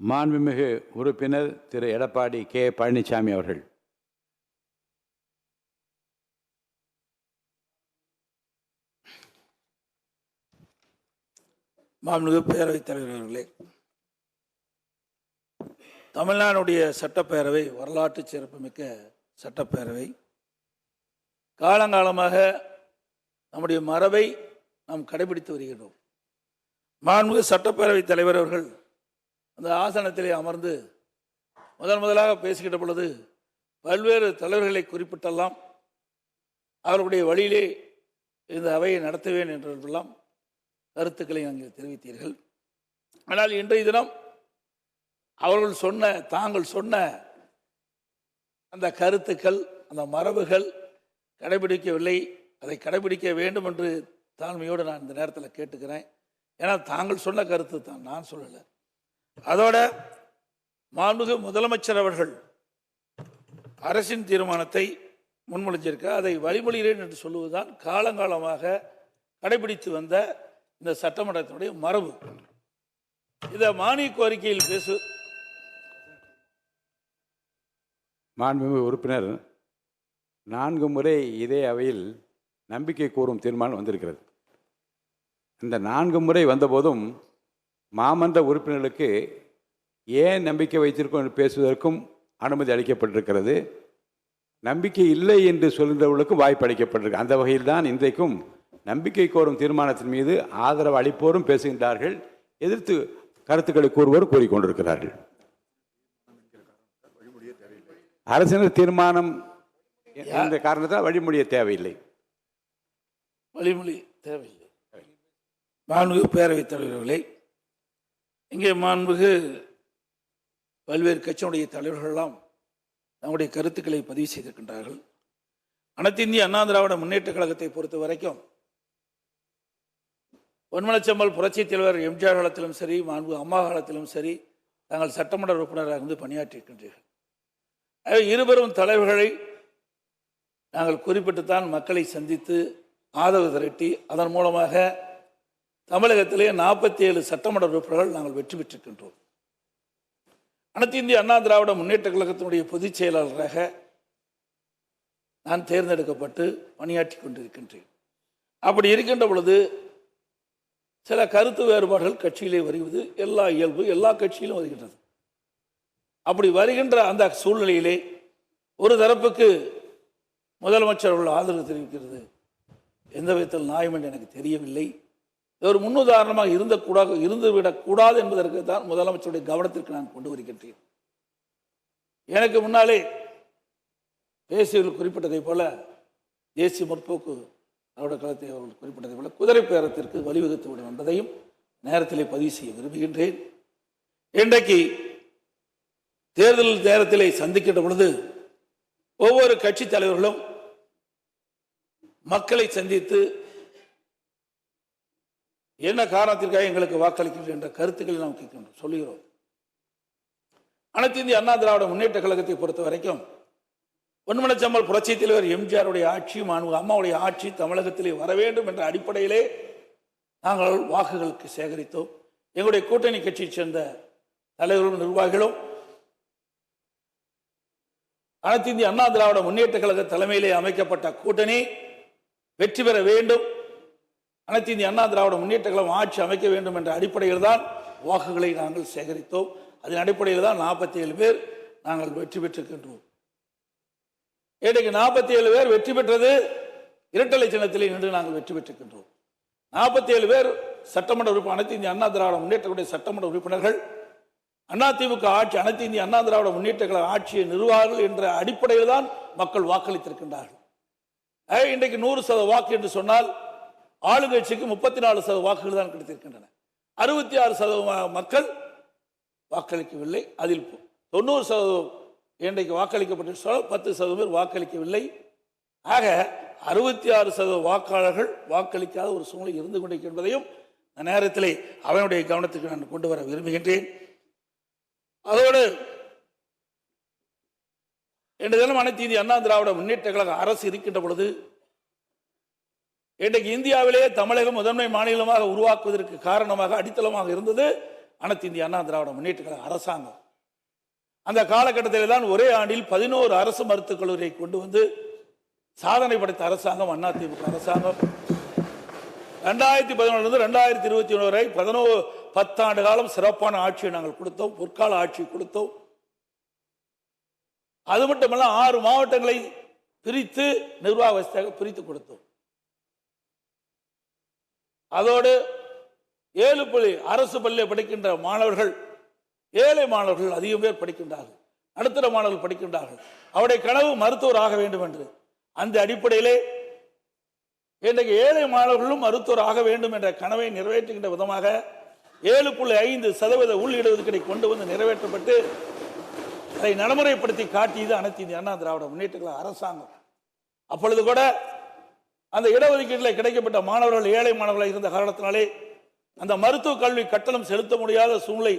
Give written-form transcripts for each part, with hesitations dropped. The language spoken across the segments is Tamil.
மாண்புமிகு உறுப்பினர் திரு எடப்பாடி கே பழனிசாமி அவர்கள். மாண்புமிகு பேரவைத் தலைவர் அவர்களே, தமிழ்நாடுடைய சட்டப்பேரவை வரலாற்று சிறப்புமிக்க சட்டப்பேரவை. காலங்காலமாக நம்முடைய மரபை நாம் கடைபிடித்து வருகிறோம். மாண்புமிகு சட்டப்பேரவைத் தலைவர் அவர்கள் அந்த ஆசனத்திலே அமர்ந்து முதலாக பேசுகின்ற பொழுது பல்வேறு தலைவர்களை குறிப்பிட்டெல்லாம் அவர்களுடைய வழியிலே இந்த அவையை நடத்துவேன் என்றெல்லாம் கருத்துக்களை அங்கே தெரிவித்தீர்கள். ஆனால் இன்றைய தினம் தாங்கள் சொன்ன அந்த கருத்துக்கள், அந்த மரபுகள் கடைபிடிக்கவில்லை. அதை கடைபிடிக்க வேண்டும் என்று தாழ்மையோடு நான் இந்த நேரத்தில் கேட்டுக்கிறேன். ஏன்னா தாங்கள் சொன்ன கருத்து தான், நான் சொல்லலை. அதோட மாண்புமிகு முதலமைச்சர் அவர்கள் அரசின் தீர்மானத்தை முன்மொழிஞ்சிருக்க, அதை வழிமொழிகிறேன் என்று சொல்லுவதுதான் காலங்காலமாக கடைபிடித்து வந்த இந்த சட்டமன்றத்தினுடைய மரபு. இதை மானிய கோரிக்கையில் மாண்புமிகு உறுப்பினர் 4 முறை இதே அவையில் நம்பிக்கை கூறும் தீர்மானம் வந்திருக்கிறது. இந்த 4 முறை வந்தபோதும் மாமன்ற உறுப்பினர்களுக்கு ஏன் நம்பிக்கை வைத்திருக்கோம் என்று பேசுவதற்கும் அனுமதி அளிக்கப்பட்டிருக்கிறது. நம்பிக்கை இல்லை என்று சொல்கின்றவர்களுக்கும் வாய்ப்பு அளிக்கப்பட்டிருக்கு. அந்த வகையில் தான் இன்றைக்கும் நம்பிக்கை கோரும் தீர்மானத்தின் மீது ஆதரவு அளிப்போரும் பேசுகின்றார்கள், எதிர்த்து கருத்துக்களை கூறுவோரும் கூறிக்கொண்டிருக்கிறார்கள். அரசினர் தீர்மானம் என்ற காரணத்தால் வழிமொழிய தேவையில்லை. மாண்புமிகு பேரவைத் தலைவர்களே, இங்கே மாண்புமிகு பல்வேறு கட்சியினுடைய தலைவர்களெல்லாம் நம்முடைய கருத்துக்களை பதிவு செய்திருக்கின்றார்கள். அனைத்து இந்திய அண்ணா திராவிட முன்னேற்ற கழகத்தை பொறுத்த வரைக்கும் பொன்மனச்செம்மல் புரட்சித் தலைவர் எம்ஜிஆர் காலத்திலும் சரி, மாண்புமிகு அம்மா காலத்திலும் சரி, தாங்கள் சட்டமன்ற உறுப்பினராக இருந்து பணியாற்றியிருக்கின்றீர்கள். இருவரும் தலைவர்களை நாங்கள் குறிப்பிட்டுத்தான் மக்களை சந்தித்து ஆதரவு திரட்டி அதன் மூலமாக தமிழகத்திலே 47 சட்டமன்ற உறுப்பினர்கள் நாங்கள் வெற்றி பெற்றிருக்கின்றோம். அனைத்து இந்திய அண்ணா திராவிட முன்னேற்ற கழகத்தினுடைய பொதுச் செயலாளராக நான் தேர்ந்தெடுக்கப்பட்டு பணியாற்றி கொண்டிருக்கின்றேன். அப்படி இருக்கின்ற பொழுது சில கருத்து வேறுபாடுகள் கட்சியிலே வருவது இயல்பு, எல்லா கட்சியிலும் வருகின்றது. அப்படி வருகின்ற அந்த சூழ்நிலையிலே ஒரு தரப்புக்கு முதலமைச்சர் அவர்கள் ஆதரவு தெரிவிக்கிறது எந்த விதத்தில் நியாயம் என்று எனக்கு தெரியவில்லை. ஒரு முன்னுதாரணமாக இருந்துவிடக்கூடாது என்பதற்கு தான் முதலமைச்சருடைய கவனத்திற்கு நான் கொண்டு வருகின்றேன். எனக்கு முன்னாலே பேசியவர்கள் குறிப்பிட்டதை போல தேசிய முற்போக்கு திராவிட கழகத்தை அவர்கள் குறிப்பிட்டதை போல குதிரை பேரத்திற்கு வழிவகுத்துவிடும் என்பதையும் நேரத்திலே பதிவு செய்ய விரும்புகின்றேன். இன்றைக்கு தேர்தல் நேரத்திலே சந்திக்கின்ற பொழுது ஒவ்வொரு கட்சி தலைவர்களும் மக்களை சந்தித்து என்ன காரணத்திற்காக எங்களுக்கு வாக்களிக்கிறது என்ற கருத்துக்களை நாம் கேட்கின்றோம், சொல்லுகிறோம். அனைத்து இந்திய அண்ணா திராவிட முன்னேற்ற கழகத்தை பொறுத்த வரைக்கும் பொன்மனச்செம்மல் புரட்சித் தலைவர் எம்ஜிஆருடைய ஆட்சி, மாண்புமிகு அம்மாவுடைய ஆட்சி தமிழகத்திலே வர வேண்டும் என்ற அடிப்படையிலே நாங்கள் வாக்குகளுக்கு சேகரித்தோம். எங்களுடைய கூட்டணி கட்சியை சேர்ந்த தலைவர்களும் நிர்வாகிகளும் அனைத்து இந்திய அண்ணா திராவிட முன்னேற்ற கழக தலைமையிலே அமைக்கப்பட்ட கூட்டணி வெற்றி பெற வேண்டும், அனைத்து இந்திய அண்ணா திராவிட முன்னேற்ற கழகம் ஆட்சி அமைக்க வேண்டும் என்ற அடிப்படையில் தான் வாக்குகளை நாங்கள் சேகரித்தோம். அதன் அடிப்படையில் தான் 47 பேர் நாங்கள் வெற்றி பெற்றிருக்கின்றோம். இன்றைக்கு 47 பேர் வெற்றி பெற்றது இரட்டலை சின்னத்திலே நின்று நாங்கள் வெற்றி பெற்றிருக்கின்றோம். 47 பேர் சட்டமன்ற உறுப்பினர், அனைத்து இந்திய அண்ணா திராவிட முன்னேற்ற சட்டமன்ற உறுப்பினர்கள் அதிமுக ஆட்சி, அனைத்து இந்திய அண்ணா திராவிட முன்னேற்ற கழக ஆட்சியை நிறுவார்கள் என்ற அடிப்படையில் தான் மக்கள் வாக்களித்திருக்கின்றார்கள். இன்றைக்கு 100% வாக்கு என்று சொன்னால் ஆளுங்கட்சிக்கு 34% வாக்குகள் தான் கிடைத்திருக்கின்றன. 66% மக்கள் வாக்களிக்கவில்லை. அதில் 90% இன்றைக்கு வாக்களிக்கப்பட்ட 10% பேர் வாக்களிக்கவில்லை. ஆக 66% வாக்காளர்கள் வாக்களிக்காத ஒரு சூழ்நிலை இருந்து கொண்டிருக்கின்றதையும் இந்த நேரத்திலே அவனுடைய கவனத்துக்கு நான் கொண்டு வர விரும்புகின்றேன். அதோடு இன்றைய தினம் அனைத்து இந்திய அண்ணா திராவிட முன்னேற்ற கழக அரசு இருக்கின்ற பொழுது இன்றைக்கு இந்தியாவிலேயே தமிழகம் முதன்மை மாநிலமாக உருவாக்குவதற்கு காரணமாக அடித்தளமாக இருந்தது அனைத்து இந்திய அண்ணா திராவிட முன்னேற்ற கழக அரசாங்கம். அந்த காலகட்டத்தில் தான் ஒரே ஆண்டில் 11 அரசு மருத்துவக் கல்லூரியை கொண்டு வந்து சாதனை படைத்த அரசாங்கம் அதிமுக அரசாங்கம். 2011 2021 வரை 10 ஆண்டு காலம் சிறப்பான ஆட்சியை நாங்கள் கொடுத்தோம், பொற்கால ஆட்சி கொடுத்தோம். அது மட்டுமல்ல 6 மாவட்டங்களை பிரித்து நிர்வாக வசதியாக பிரித்து கொடுத்தோம். அதோடு 7 அரசு பள்ளியில் படிக்கின்ற மாணவர்கள், ஏழை மாணவர்கள் அதிகம் பேர் படிக்கின்றார்கள், நடுத்தர மாணவர்கள் படிக்கின்றார்கள். அவருடைய கனவு மருத்துவர் ஆக வேண்டும் என்று அந்த அடிப்படையிலே இன்றைக்கு ஏழை மாணவர்களும் மருத்துவர் ஆக வேண்டும் என்ற கனவை நிறைவேற்றுகின்ற விதமாக 7.5% உள் இடஒதுக்கீடை கொண்டு வந்து நிறைவேற்றப்பட்டு அதை நடைமுறைப்படுத்தி காட்டியது அனைத்து இந்திய அண்ணா திராவிட முன்னேற்ற கழக அரசாங்கம். அப்பொழுது கூட அந்த இடஒதுக்கீட்டில் கிடைக்கப்பட்ட மாணவர்கள் ஏழை மாணவர்களாக இருந்த காரணத்தினாலே அந்த மருத்துவ கல்வி கட்டணம் செலுத்த முடியாத சூழ்நிலை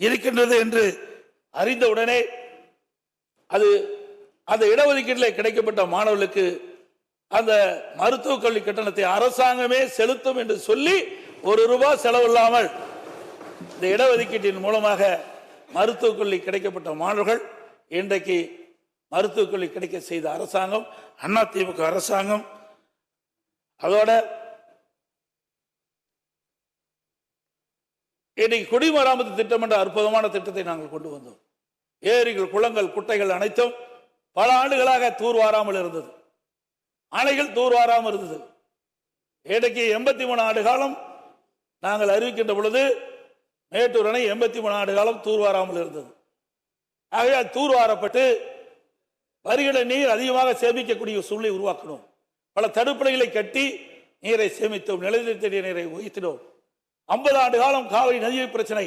இருக்கின்றது என்று அறிந்தவுடனே அந்த இடஒதுக்கீட்டில் கிடைக்கப்பட்ட மாணவர்களுக்கு அந்த மருத்துவ கல்வி கட்டணத்தை அரசாங்கமே செலுத்தும் என்று சொல்லி ₹1 செலவில்லாமல் இந்த இடஒதுக்கீட்டின் மூலமாக மருத்துவக் கல்வி கிடைக்கப்பட்ட மாணவர்கள் இன்றைக்கு மருத்துவக் கல்வி கிடைக்க செய்த அரசாங்கம் அதிமுக அரசாங்கம். அதோட இன்னைக்கு குடிமராமத்து திட்டம் என்ற அற்புதமான திட்டத்தை நாங்கள் கொண்டு வந்தோம். ஏரிகள், குளங்கள், குட்டைகள் அனைத்தும் பல ஆண்டுகளாக தூர்வாராமல் இருந்தது, அணைகள் தூர்வாராமல் இருந்தது. இன்றைக்கு 83 ஆண்டு காலம் நாங்கள் அறிவிக்கின்ற பொழுது மேட்டூர் அணை 83 ஆண்டு காலம் தூர்வாராமல் இருந்தது. ஆகவே தூர்வாரப்பட்டு வருகிற நீர் அதிகமாக சேமிக்கக்கூடிய சூழ்நிலை உருவாக்கணும். பல தடுப்பணைகளை கட்டி நீரை சேமித்தோம், நிலத்தடி நீரை உயர்த்தினோம். 50 ஆண்டு காலம் காவிரி நதிநீர் பிரச்சனை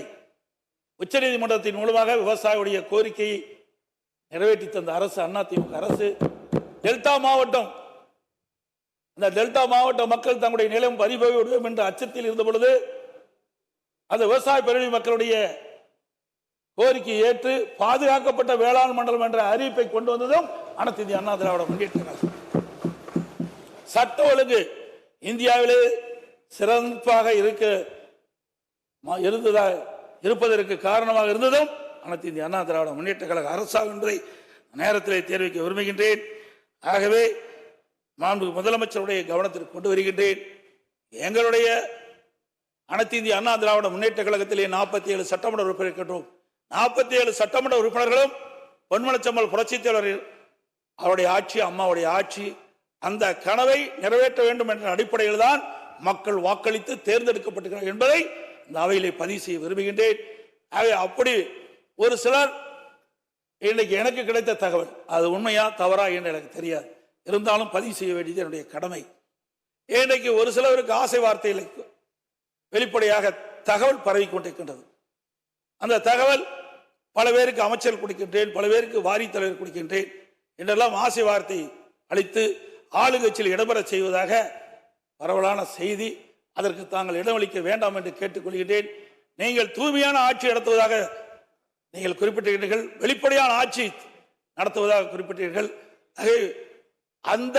உச்சநீதிமன்றத்தின் மூலமாக விவசாயியுடைய கோரிக்கையை நிறைவேற்றி தந்த அரசு அதிமுக அரசு. டெல்டா மாவட்டம், அந்த டெல்டா மாவட்ட மக்கள் தங்களுடைய நிலம் பறிபோய்விடும் என்ற அச்சத்தில் இருந்த பொழுது அந்த விவசாய பேரவை மக்களுடைய கோரிக்கையை ஏற்று பாதுகாக்கப்பட்ட வேளாண் மண்டலம் என்ற அறிவிப்பை கொண்டு வந்ததும் அனைத்து இந்திய அண்ணா திராவிட முன்னேற்ற கழகம். சட்ட ஒழுங்கு இந்தியாவிலே சிறப்பாக இருப்பதற்கு காரணமாக இருந்ததும் அனைத்து இந்திய அண்ணா திராவிட முன்னேற்ற கழக அரசாங்கம் என்பதை நேரத்திலே தெரிவிக்க விரும்புகின்றேன். ஆகவே மாண்புமிகு முதலமைச்சருடைய கவனத்திற்கு கொண்டு வருகின்றேன். எங்களுடைய அனைத்து இந்திய அண்ணா திராவிட முன்னேற்ற கழகத்திலே 47 சட்டமன்ற உறுப்பினர் இருக்கின்றோம். 47 சட்டமன்ற உறுப்பினர்களும் பொன்மனச்செம்மல் புரட்சித் தலைவர் அவருடைய ஆட்சி, அம்மாவுடைய ஆட்சி, அந்த கனவை நிறைவேற்ற வேண்டும் என்ற அடிப்படையில் தான் மக்கள் வாக்களித்து தேர்ந்தெடுக்கப்பட்டிருக்கிறார்கள் என்பதை இந்த அவையிலே பதிவு செய்ய விரும்புகின்றேன். அப்படி ஒரு சிலர் இன்னைக்கு எனக்கு கிடைத்த தகவல் அது உண்மையா தவறா என்று எனக்கு தெரியாது, இருந்தாலும் பதிவு செய்ய வேண்டியது என்னுடைய கடமை. இன்றைக்கு ஒரு சிலருக்கு ஆசை வார்த்தைகளை வெளிப்படையாக தகவல் பரவி கொண்டிருக்கின்றது. அந்த தகவல் பல பேருக்கு அமைச்சர் கொடுக்கின்றேன், பல பேருக்கு வாரி தலைவர் கொடுக்கின்றேன் என்றெல்லாம் ஆசை வார்த்தை அளித்து ஆளுங்கட்சியில் இடம்பெற செய்வதாக பரவலான செய்தி. அதற்கு தாங்கள் இடமளிக்க வேண்டாம் என்று கேட்டுக்கொள்கின்றேன். நீங்கள் தூய்மையான ஆட்சி நடத்துவதாக நீங்கள் குறிப்பிட்டீர்கள், வெளிப்படையான ஆட்சி நடத்துவதாக குறிப்பிட்டீர்கள். அந்த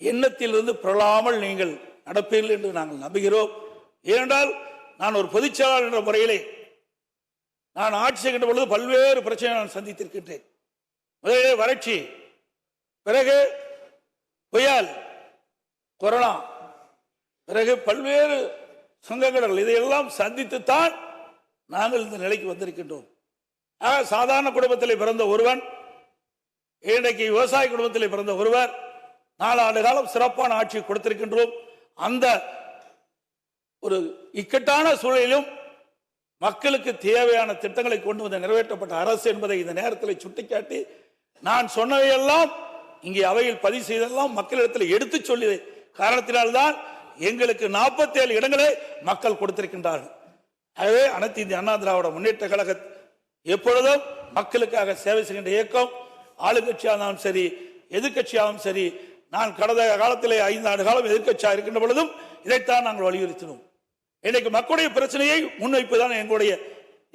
எண்ணத்திலிருந்து புரளாமல் நீங்கள் நடப்பீர்கள் என்று நாங்கள் நம்புகிறோம். ஏனென்றால் நான் ஒரு பொதுச்செயலாளர் என்ற முறையிலே நான் ஆட்சி செய்கின்ற பொழுது பல்வேறு பிரச்சனை நான் சந்தித்திருக்கின்றேன். முதலிலே வறட்சி, பிறகு புயல், கொரோனா, பிறகு பல்வேறு சங்கடங்கள், இதையெல்லாம் சந்தித்துத்தான் நாங்கள் இந்த நிலைக்கு வந்திருக்கின்றோம். சாதாரண குடும்பத்தில் பிறந்த ஒருவன், இன்றைக்கு விவசாய குடும்பத்தில் பிறந்த ஒருவர் 4 ஆண்டு காலம் சிறப்பான ஆட்சி கொடுத்திருக்கின்றோம். அந்த ஒரு இக்கட்டான சூழலிலும் மக்களுக்கு தேவையான திட்டங்களை கொண்டு வந்து நிறைவேற்றப்பட்ட அரசு என்பதை இந்த நேரத்தில் சுட்டிக்காட்டி நான் சொன்னவையெல்லாம் இங்கே அவையில் பதிவு செய்தெல்லாம் மக்களிடத்தில் எடுத்து சொல்லிய காரணத்தினால்தான் எங்களுக்கு 47 இடங்களை மக்கள் கொடுத்திருக்கின்றார்கள். ஆகவே அனைத்து இந்திய அண்ணா திராவிட முன்னேற்ற கழக எப்பொழுதும் மக்களுக்காக சேவை செய்கின்ற இயக்கம். ஆளுங்கட்சியாகவும் சரி, எதிர்கட்சியாகவும் சரி, நான் கடந்த காலத்திலே 5 ஆண்டு காலம் எதிர்கட்சியாக இருக்கின்ற பொழுதும் இதைத்தான் நாங்கள் வலியுறுத்தினோம். இன்னைக்கு மக்களுடைய பிரச்சனையை முன்வைப்புதான் எங்களுடைய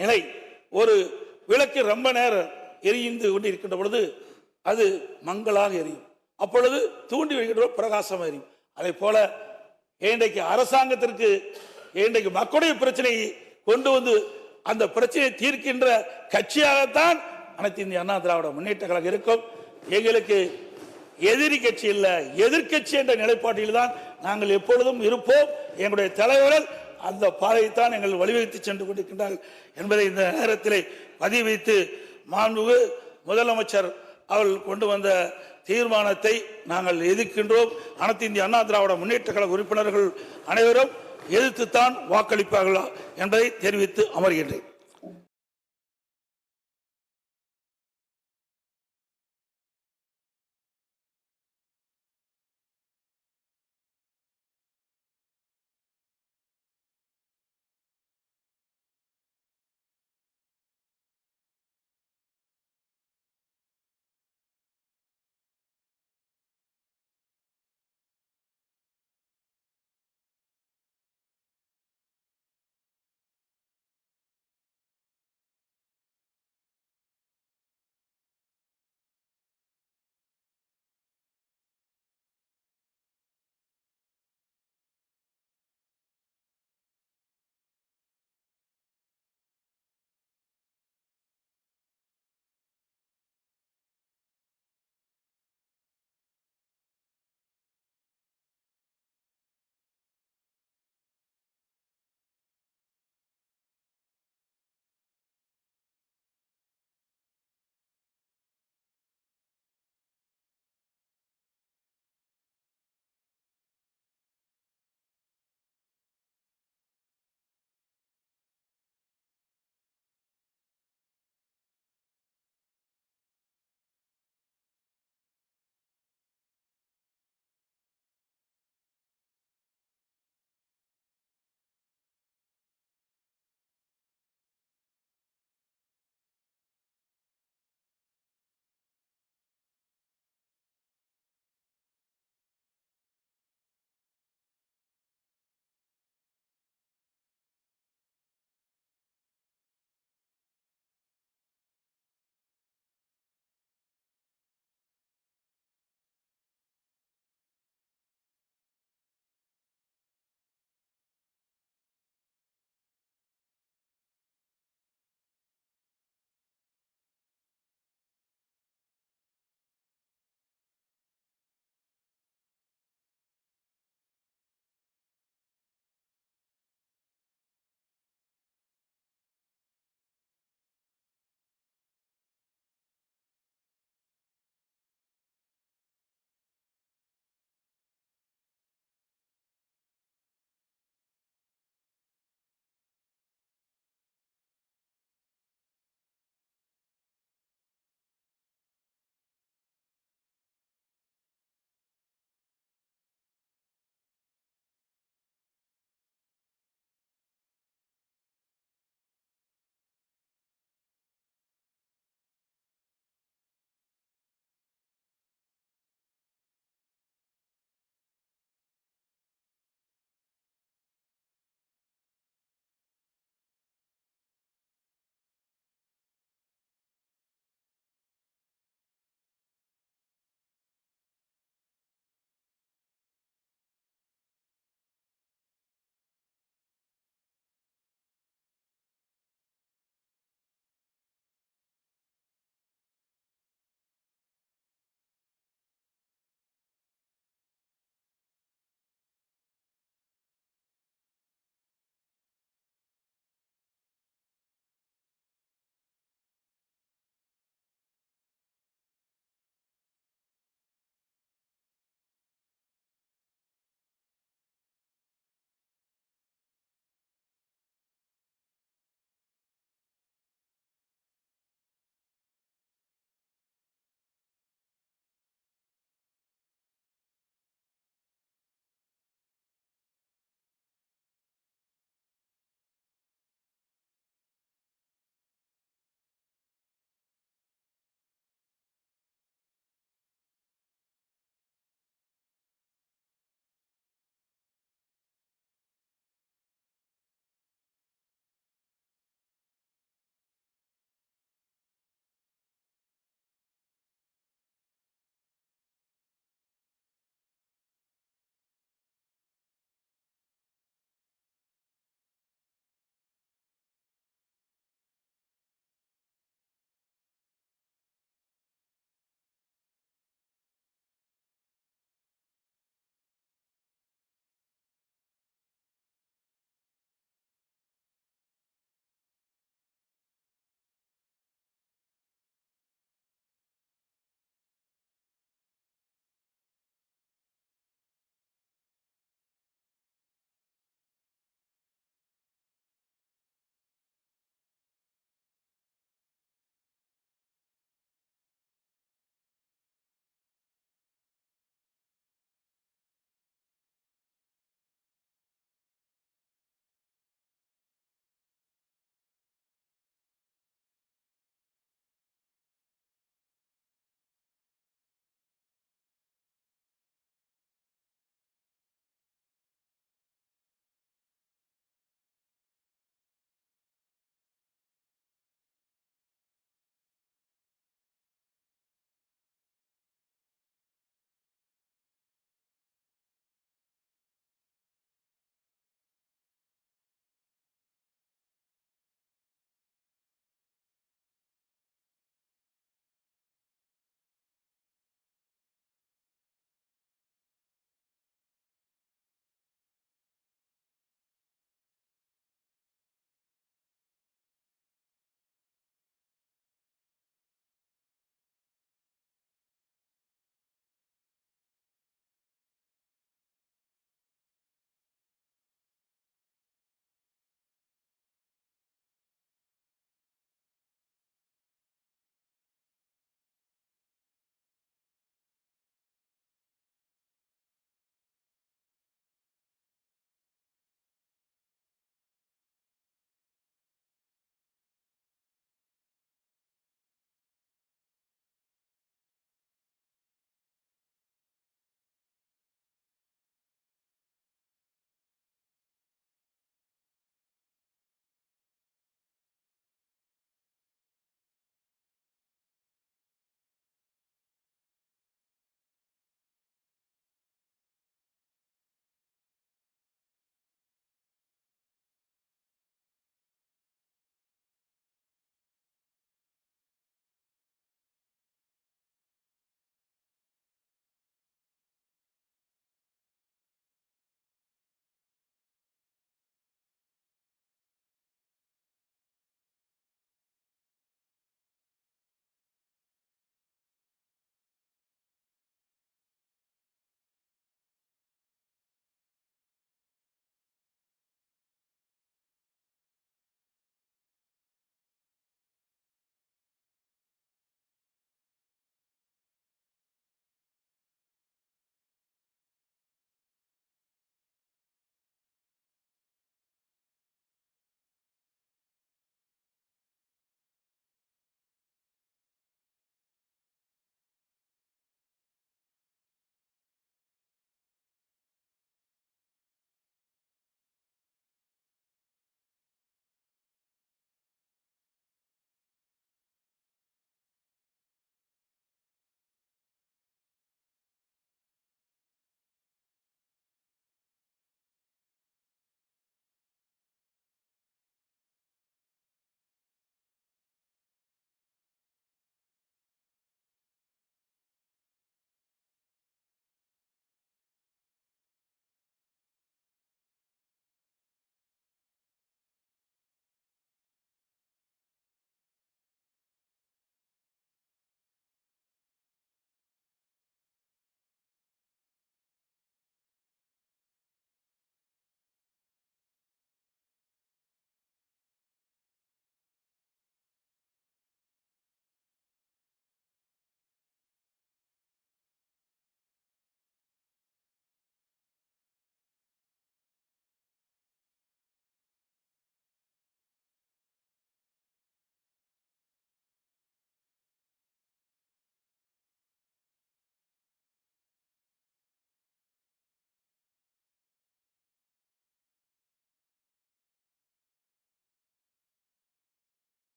நிலை. ஒரு விளக்கு ரொம்ப நேரம் எரிந்து கொண்டு இருக்கின்ற பொழுது அது மங்களாக எரியும், அப்பொழுது தூண்டி வைக்கின்ற பிரகாசமாக எரியும். அதே போல இன்றைக்கு அரசாங்கத்திற்கு இன்றைக்கு மக்களுடைய பிரச்சனையை கொண்டு வந்து அந்த பிரச்சனையை தீர்க்கின்ற கட்சியாகத்தான் அனைத்து இந்திய அண்ணா திராவிட முன்னேற்ற கழகம் இருக்கும். எங்களுக்கு எதிரி கட்சி இல்ல, எதிர்கட்சி என்ற நிலைப்பாட்டில் தான் நாங்கள் எப்பொழுதும் இருப்போம். எங்களுடைய தலைவர்கள் அந்த பாதையைத்தான் எங்கள் வழிவகுத்து சென்று கொண்டிருக்கின்றார்கள் என்பதை இந்த நேரத்தில் பதிவு வைத்து, மாண்புமிகு முதலமைச்சர் அவர்கள் கொண்டு வந்த தீர்மானத்தை நாங்கள் எதிர்க்கின்றோம். அனைத்து இந்திய அண்ணா திராவிட முன்னேற்ற கழக உறுப்பினர்கள் அனைவரும் எதிர்த்துத்தான் வாக்களிப்பார்களா என்பதை தெரிவித்து அமர்கின்றேன்.